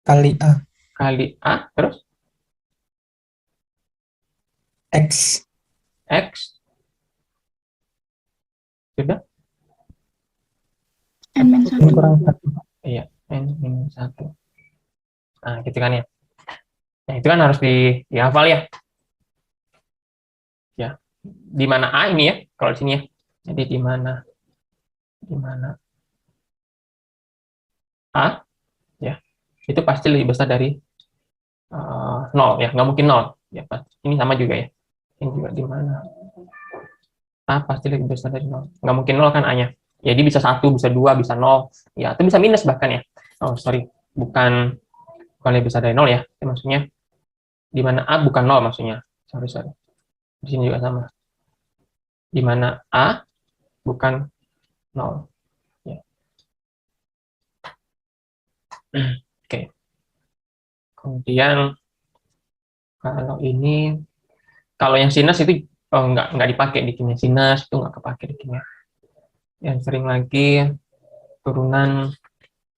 Kali A. kali A, terus X. X. Sudah? N min N kurang 1. Iya, N minus 1. Nah, gitu kan ya. Nah, itu kan harus dihafal ya. Ya. Di mana A ini ya? Kalau di sini ya. Jadi di mana A ya. Itu pasti lebih besar dari 0 ya. Nggak mungkin 0. Ya, ini sama juga ya. Ini juga di mana A pasti lebih besar dari 0. Nggak mungkin 0 kan A-nya. Jadi bisa 1, bisa 2, bisa 0. Ya, atau bisa minus bahkan ya. Oh, sorry. Bukan lebih besar dari 0 ya. Itu maksudnya di mana A bukan 0 maksudnya. Sorry. Di sini juga sama. Di mana A bukan 0. Ya. Oke. Kemudian kalau yang sinus itu nggak dipakai di kimia, sinus itu nggak kepake di kimia. Yang sering lagi turunan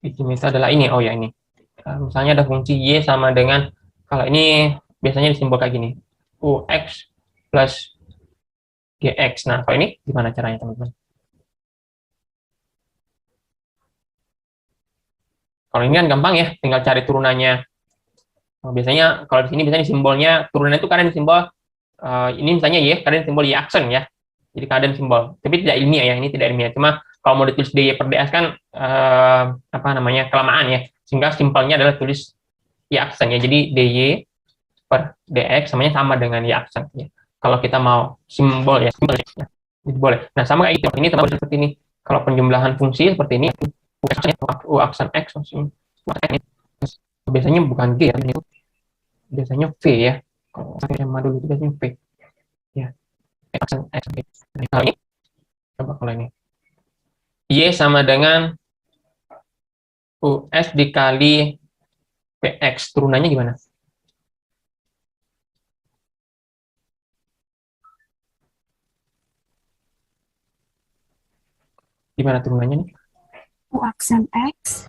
di kimia itu adalah ini. Oh ya, ini. Misalnya ada fungsi Y sama dengan, kalau ini biasanya disimbol kayak gini. UX plus GX. Nah, kalau ini gimana caranya, teman-teman? Kalau ini kan gampang ya, tinggal cari turunannya. Biasanya kalau di sini biasanya simbolnya turunan itu kadang simbol ini misalnya Y, kadang simbol Y aksen ya. Jadi kadang simbol, tapi tidak ilmiah ya, ini tidak ilmiah. Cuma kalau mau ditulis DY per DS kan apa namanya kelamaan ya, sehingga simpelnya adalah tulis Y aksen ya. Jadi DY per DX sama dengan Y aksen ya. Kalau kita mau simbol ya, simbol ya. Jadi boleh. Nah sama kayak itu, ini teman seperti ini. Kalau penjumlahan fungsi seperti ini, U aksen X, biasanya bukan G ya, biasanya V ya. Kalau sama dulu itu biasanya V ya. Aksen X. Nah, kalau ini coba kalau ini Y sama dengan US dikali PX, turunannya gimana? Gimana turunannya nih? U aksen X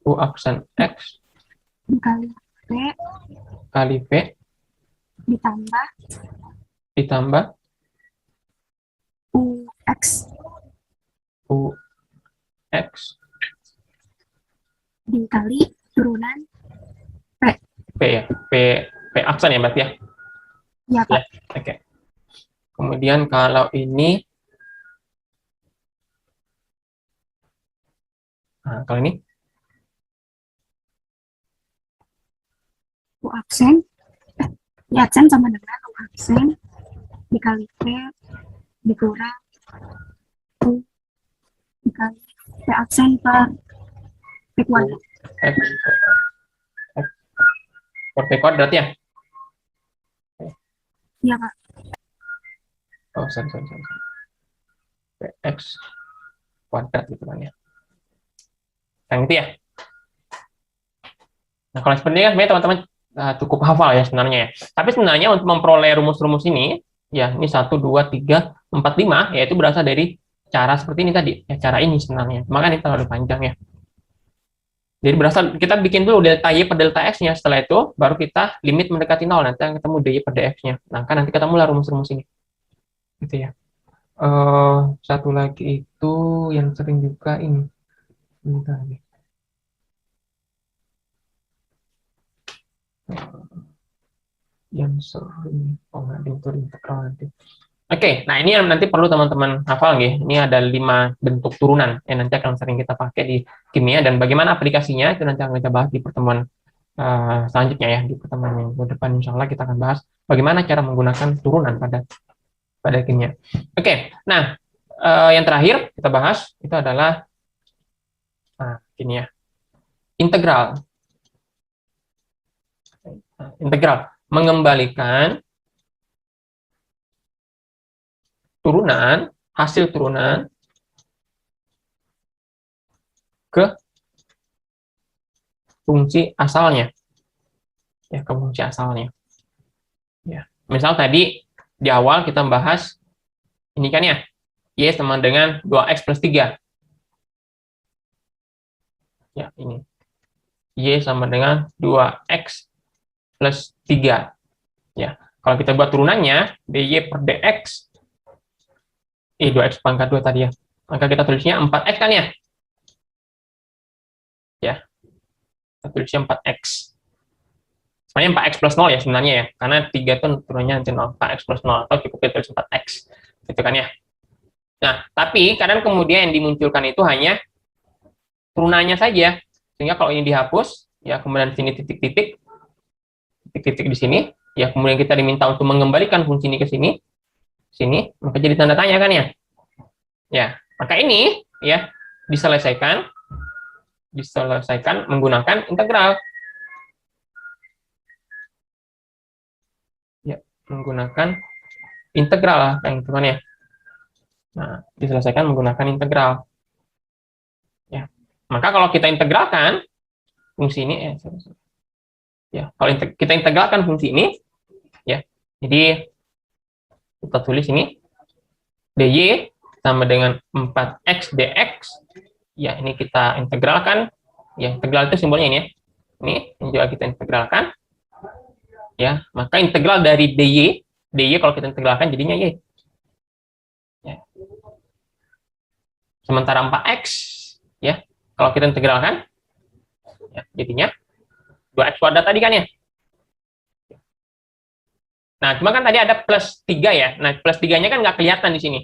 U aksen X dikali V kali V ditambah ditambah UX UX dikali turunan P ya, P aksen ya berarti ya. ya Pak. Oke. Kemudian kalau ini, nah kalau ini U aksen Y aksen sama dengan U aksen dikali V dikurang U dikali V aksen per V kuadrat. X per P kuadrat ya. Iya Pak. Oh, sorry. PX kuadrat gitu kan ya. Yang itu ya. Nah, kalau seperti ini kan sebenarnya teman-teman cukup hafal ya sebenarnya ya. Tapi sebenarnya untuk memperoleh rumus-rumus ini, ya ini 1, 2, 3, 4, 5, yaitu berasal dari cara seperti ini tadi. Ya, cara ini sebenarnya. Makanya ini terlalu panjang ya. Jadi berasal, kita bikin dulu delta Y per delta X-nya. Setelah itu, baru kita limit mendekati 0. Nanti ketemu DY per DX-nya. Nah, kan nanti ketemu lah rumus-rumus ini. Gitu ya. Satu lagi itu yang sering juga ini. Bentar nih. Yang sering, nggak diatur integral nanti. Oke, nah ini yang nanti perlu teman-teman hafal nih. Ini ada 5 bentuk turunan yang nanti akan sering kita pakai di kimia, dan bagaimana aplikasinya itu nanti akan kita bahas di pertemuan selanjutnya ya, di pertemuan yang ke depan insya Allah kita akan bahas bagaimana cara menggunakan turunan pada kimia. Oke, nah yang terakhir kita bahas itu adalah ini ya, integral. Integral mengembalikan turunan, hasil turunan ke fungsi asalnya. Ya, ke fungsi asalnya. Ya. Misal tadi di awal kita bahas ini kan ya, Y sama dengan 2X plus 3. Ya, ini. Y sama dengan 2X plus 3. Ya. Kalau kita buat turunannya, DY per DX 2X pangkat 2 tadi ya. Maka kita tulisnya 4X kan ya? Ya. Kita tulisnya 4X. Sebenarnya 4X plus 0 ya sebenarnya ya. Karena 3 itu turunannya nanti 0. 4X plus 0. Atau cukup kita tulis 4X. Gitu kan ya. Nah, tapi kadang kemudian yang dimunculkan itu hanya turunannya saja. Sehingga kalau ini dihapus, ya kemudian sini titik-titik di sini, ya kemudian kita diminta untuk mengembalikan fungsi ini ke sini, maka jadi tanda tanya kan ya. Ya, maka ini ya diselesaikan menggunakan integral. Ya, menggunakan integral lah kayak gitu kan ya. Nah, diselesaikan menggunakan integral. Ya. Maka kalau kita integralkan fungsi ini ya, kalau kita integralkan fungsi ini ya. Jadi kita tulis ini dy sama dengan 4x dx. Ya, ini kita integralkan. Ya, integral itu simbolnya ini ya. Ini juga kita integralkan. Ya, maka integral dari dy kalau kita integralkan jadinya y. Ya. Sementara 4x ya, kalau kita integralkan Ya, jadinya 2x kuadrat tadi kan ya. Nah, cuma kan tadi ada plus 3 ya. Nah, plus 3-nya kan nggak kelihatan di sini.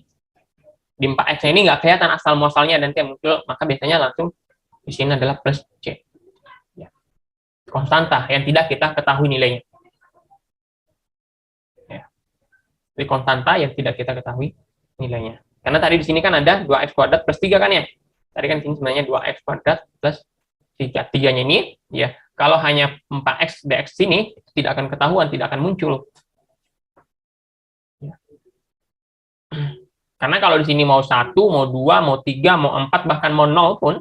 Di 4x ini nggak kelihatan asal-muasalnya dan yang muncul, maka biasanya langsung di sini adalah plus C. Ya. Konstanta yang tidak kita ketahui nilainya. Ya. Jadi konstanta yang tidak kita ketahui nilainya. Karena tadi di sini kan ada 2x kuadrat plus 3 kan ya. Tadi kan di sini sebenarnya 2x kuadrat plus 3. 3-nya ini, ya, kalau hanya 4x dx sini, tidak akan ketahuan, tidak akan muncul. Karena kalau di sini mau 1, mau 2, mau 3, mau 4, bahkan mau 0 pun,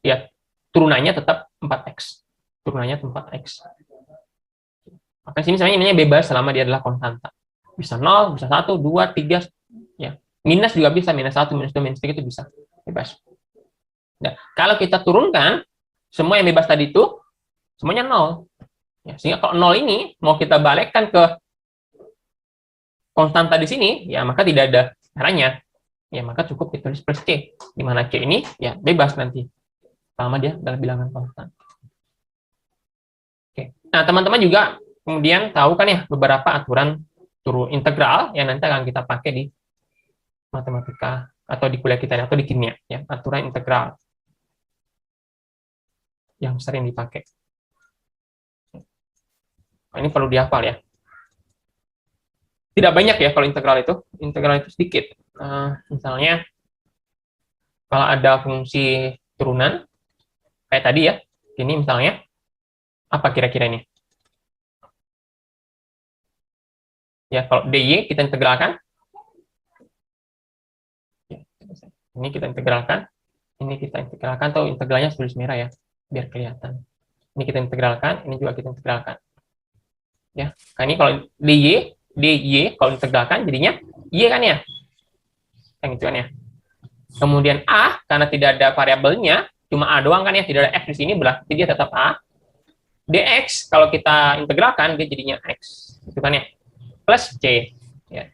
ya turunannya tetap 4x. Turunannya 4x. Maka sini sebenarnya ininya bebas selama dia adalah konstanta. Bisa 0, bisa 1, 2, 3, ya. Minus juga bisa, minus 1, minus 2, minus 3 itu bisa. Bebas. Nah, kalau kita turunkan, semua yang bebas tadi itu, semuanya 0. Ya, sehingga kalau 0 ini, mau kita balikkan ke konstanta di sini, ya maka tidak ada caranya, ya maka cukup ditulis plus C, di mana C ini ya bebas nanti, selama dia dalam bilangan konstan. Oke. Nah, teman-teman juga kemudian tahu kan ya beberapa aturan turun integral yang nanti akan kita pakai di matematika atau di kuliah kita atau di kimia, ya aturan integral yang sering dipakai. Nah, ini perlu dihafal ya. Tidak banyak ya kalau integral itu sedikit. Misalnya kalau ada fungsi turunan kayak tadi ya, ini misalnya apa kira-kira ini? Ya kalau dy kita integralkan, ini kita integralkan, atau integralnya tulis merah ya, biar kelihatan. Ini kita integralkan, ini juga kita integralkan. Ya, nah ini kalau dy kalau integralkan jadinya y kan ya, yang itu kan ya. Kemudian a karena tidak ada variabelnya, cuma a doang kan ya, tidak ada x di sini, berarti dia tetap a. Dx kalau kita integralkan dia jadinya x, itu kan ya, plus c. Ya.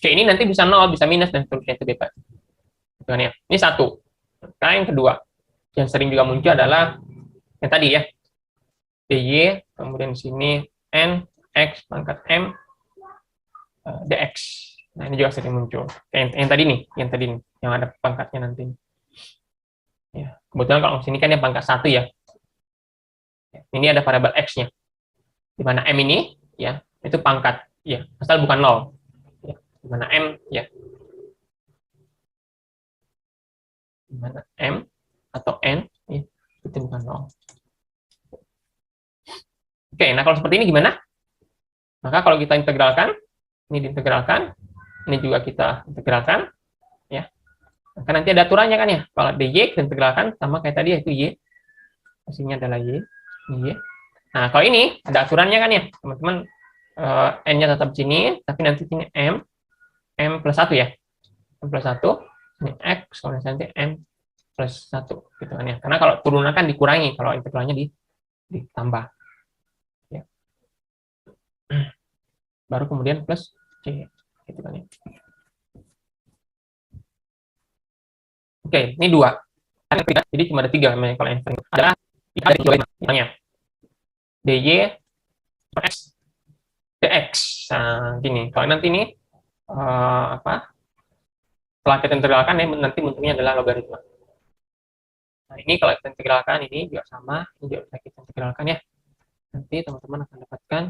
C ini nanti bisa 0, bisa minus dan seterusnya, itu bebas. Itu kan ya. Ini satu. Nah yang kedua, yang sering juga muncul adalah yang tadi ya, dy, kemudian di sini n x pangkat m dx. Nah, ini juga sering muncul. Yang tadi nih, yang ada pangkatnya nanti. Ya, kebetulan kalau sini kan yang pangkat 1 ya. Ini ada variabel x-nya. Di mana m ini ya, itu pangkat ya, asal bukan 0. Ya, di mana m ya. Di mana m atau n ya, itu bukan 0. Oke, nah kalau seperti ini gimana? Maka kalau kita integralkan, ini diintegralkan, ini juga kita integralkan, ya. Maka nanti ada aturannya kan ya. Kalau dy kita integralkan sama kayak tadi yaitu y, hasilnya adalah y, ini y. Nah kalau ini ada aturannya kan ya, teman-teman. N-nya tetap di sini, tapi nanti sini m plus 1 ya, m plus 1, ini x, kalau nanti m plus 1, gitu kan ya. Karena kalau turunan kan dikurangi, kalau integralnya ditambah. Ya. Baru kemudian plus c, gitu kan ya. Oke, ini 2. Jadi cuma ada 3 kalau yang sering. Adalah misalnya dy x dx. Nah, gini. Kalau nanti ini setelah kita integralkan ya, nanti bentuknya adalah logaritma. Nah, ini kalau kita integralkan ini juga sama, ini juga bisa kita integralkan ya. Nanti teman-teman akan dapatkan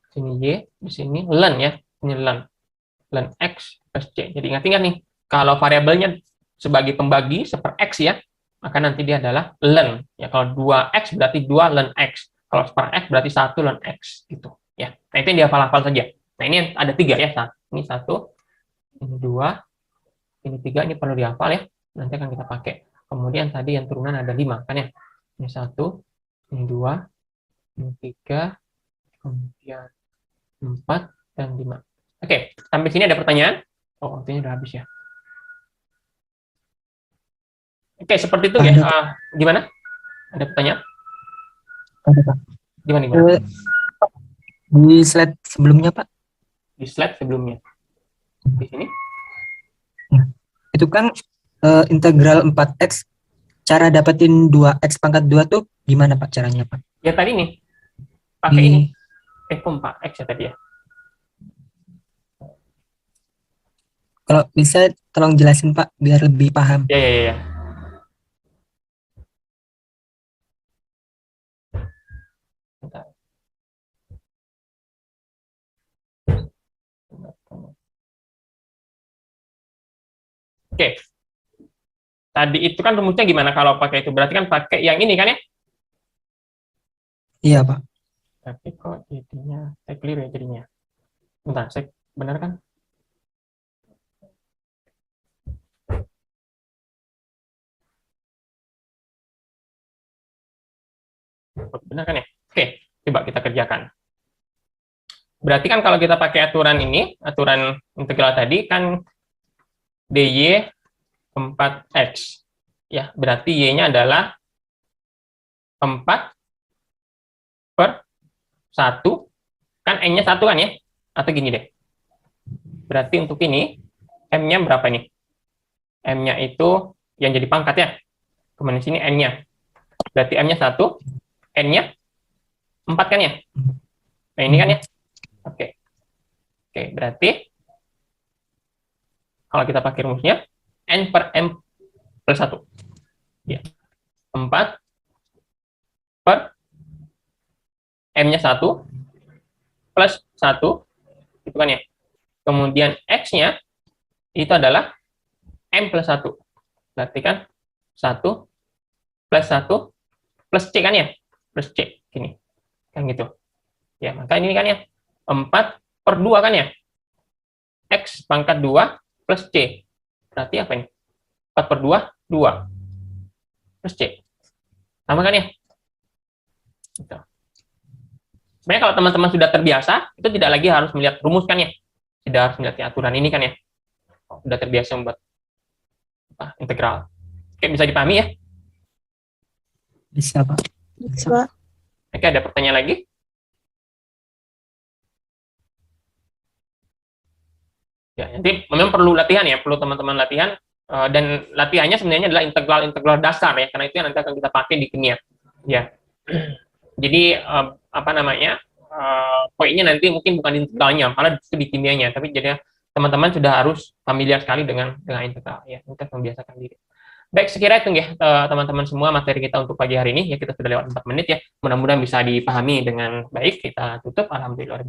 sini y, di sini ln ya. Ini ln x plus c. Jadi ingat-ingat nih, kalau variabelnya sebagai pembagi seper x ya, maka nanti dia adalah ln. Ya, kalau 2x berarti 2 ln x. Kalau seper x berarti 1 ln x gitu ya. Nah, itu yang dihafal-hafal saja. Nah, ini ada 3 ya. Ini 1, ini 2, ini 3, ini perlu dihafal ya. Nanti akan kita pakai. Kemudian tadi yang turunan ada 5 kan ya. Ini 1, ini 2, ini 3, kemudian 4 dan 5. Oke, sampai sini ada pertanyaan? Oh, waktunya udah habis ya. Oke, seperti itu ya. Gimana? Ada pertanyaan? Ada, Pak. Gimana? Di slide sebelumnya, Pak. Di slide sebelumnya. Di sini? Itu kan integral 4x cara dapetin 2x pangkat 2 tuh gimana Pak caranya Pak? Ya tadi nih, pakai Di- ini. Kok 4x ya tadi ya? Kalau bisa tolong jelasin Pak biar lebih paham. Ya, ya, ya, ya. Bentar. Oke, tadi itu kan rumusnya gimana kalau pakai itu? Berarti kan pakai yang ini kan ya? Iya Pak. Tapi kok jadinya, saya keliru ya jadinya. Bentar, saya benar kan? Benar kan ya? Oke, coba kita kerjakan. Berarti kan kalau kita pakai aturan ini, aturan integral tadi kan dy 4x. Ya, berarti y-nya adalah 4 per 1. Kan n-nya 1 kan ya? Atau gini deh. Berarti untuk ini, m-nya berapa nih? M-nya itu yang jadi pangkat ya. Kemudian sini n-nya. Berarti m-nya 1, n-nya 4 kan ya? Nah, ini kan ya? Oke. Oke, berarti kalau kita pakai rumusnya, n per m plus 1. Ya. 4 per m-nya 1 plus 1, gitu kan ya. Kemudian x-nya itu adalah m plus 1. Berarti kan 1 plus 1 plus c kan ya? Plus c, gini. Kan gitu. Ya, maka ini kan ya, 4 per 2 kan ya? X pangkat 2 plus C. Berarti apa ini? 4 per 2, 2. Plus C. Sama kan ya? Gitu. Sebenarnya kalau teman-teman sudah terbiasa, itu tidak lagi harus melihat rumus kan ya? Tidak harus melihat aturan ini kan ya? Sudah terbiasa membuat integral. Oke, bisa dipahami ya? Bisa Pak. Bisa. Oke, ada pertanyaan lagi? Ya, nanti memang perlu latihan ya, perlu teman-teman latihan, dan latihannya sebenarnya adalah integral dasar ya, karena itu yang nanti akan kita pakai di kimia. Ya, jadi apa namanya, poinnya nanti mungkin bukan di integralnya, malah itu di kimianya, tapi jadi teman-teman sudah harus familiar sekali dengan integral ya, untuk membiasakan diri. Baik, sekira itu ya teman-teman semua materi kita untuk pagi hari ini ya, kita sudah lewat 4 menit ya, mudah-mudahan bisa dipahami dengan baik. Kita tutup, alhamdulillah.